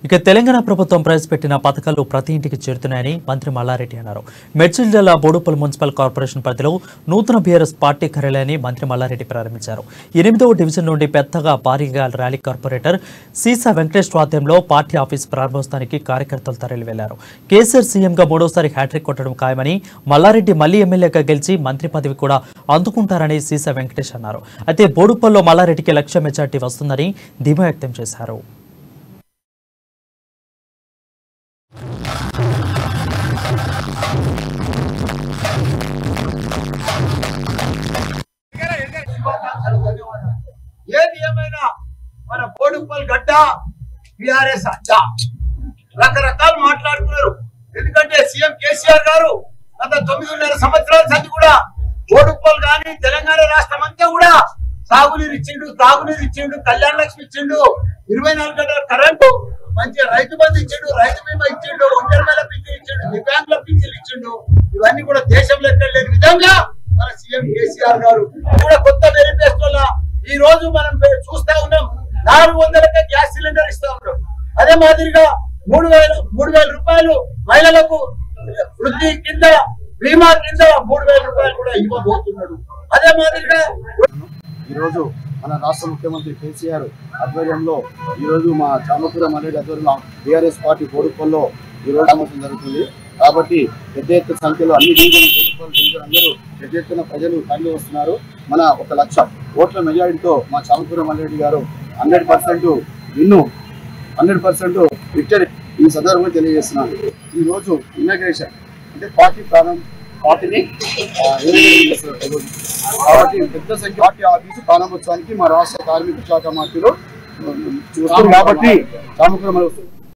ఇక తెలంగాణ ప్రభుత్వం ప్రవేశపెట్టిన పథకాలు ప్రతి ఇంటికి చేరుతున్నాయని మంత్రి మల్లారెడ్డి అన్నారు. మేడ్చల్ జిల్లా బోడుప్పల్ మున్సిపల్ కార్పొరేషన్ పరిధిలో నూతన బీఆర్ఎస్ పార్టీ కార్యాలయాన్ని మంత్రి మల్లారెడ్డి ప్రారంభించారు. 8వ డివిజన్ నుండి పెద్దగా భారీగా ర్యాలీ కార్పొరేటర్ సీసా వెంకటేష్ ఆధ్వర్యంలో పార్టీ ఆఫీస్ ప్రారంభోత్సవానికి కార్యకర్తలు తరలి వెళ్లారు. కేసీఆర్ సీఎంగా 3వసారి హ్యాట్రిక్ కొట్టడం ఖాయమని, మల్లారెడ్డి మళ్లీ ఎమ్మెల్యేగా గెలిచి మంత్రి పదవి కూడా అందుకుంటారని సీసా వెంకటేష్ అన్నారు. అయితే బోడుప్పల్లో మల్లారెడ్డికి లక్ష మెజార్టీ వస్తుందని ధీమా వ్యక్తం చేశారు. ఏది ఏమైనా మన బోడుప్పల్ గడ్డ బీఆర్ఎస్ అడ్డా రకరకాలు మాట్లాడుతున్నారు. ఎందుకంటే సీఎం కేసీఆర్ గారు గత 9.5 సంవత్సరాల సంది కూడా బోడుప్పల్ గాని తెలంగాణ రాష్ట్రం అంతా కూడా సాగునీరు ఇచ్చిండు, తాగునీరు ఇచ్చిండు, కళ్యాణ లక్ష్మి ఇచ్చిండు, 24 గంటల కరెంటు, మంచి రైతు బంధు ఇచ్చిండు, రైతు బీమా ఇచ్చిండు, ఒంటరిమేళ పింఛన్ ఇచ్చిండు, దివ్యాంగుల పింఛన్ ఇచ్చిండు. ఇవన్నీ కూడా దేశంలో ఎక్కడ లేని విధంగా మన సీఎం కేసీఆర్ గారు కూడా కొత్త మేనిఫెస్టోలో ఈ రోజు మనం చూస్తా ఉన్నాం. 400కే గ్యాస్ సిలిండర్ ఇస్తా ఉన్నాం. అదే మాదిరిగా 3,000 రూపాయలు మహిళలకు వృద్ధి కింద బీమా కింద 3,000 రూపాయలు కూడా ఇవ్వబోతున్నాడు. అదే మాదిరిగా ఈ రోజు మన రాష్ట్ర ముఖ్యమంత్రి కేసీఆర్ ఆధ్వర్యంలో ఈ రోజు మా చామకూర మల్లారెడ్డి ఆధ్వర్యంలో బీఆర్ఎస్ పార్టీ బోడుప్పల్లో ఈ రోజు అమలు జరుగుతుంది. కాబట్టి పెద్ద ఎత్తున సంఖ్యలో అన్ని డివిజన్ అందరూ పెద్ద ఎత్తున ప్రజలు తరలి వస్తున్నారు. మన 1 లక్ష ఓట్ల మెజారిటీతో మా చామకూర మల్లారెడ్డి గారు 100% విన్ను, 100% విక్టరీ ఈ సందర్భంగా తెలియజేస్తున్నాను. ఈ రోజు ఇనాగ్రేషన్ అంటే పార్టీని కాబట్టి పెద్ద సంఖ్య పార్టీ ఆఫీసు ప్రారంభోత్సవానికి మా రాష్ట్ర కార్మిక శాఖ మంత్రులు చూస్తారు. కాబట్టి చామకూర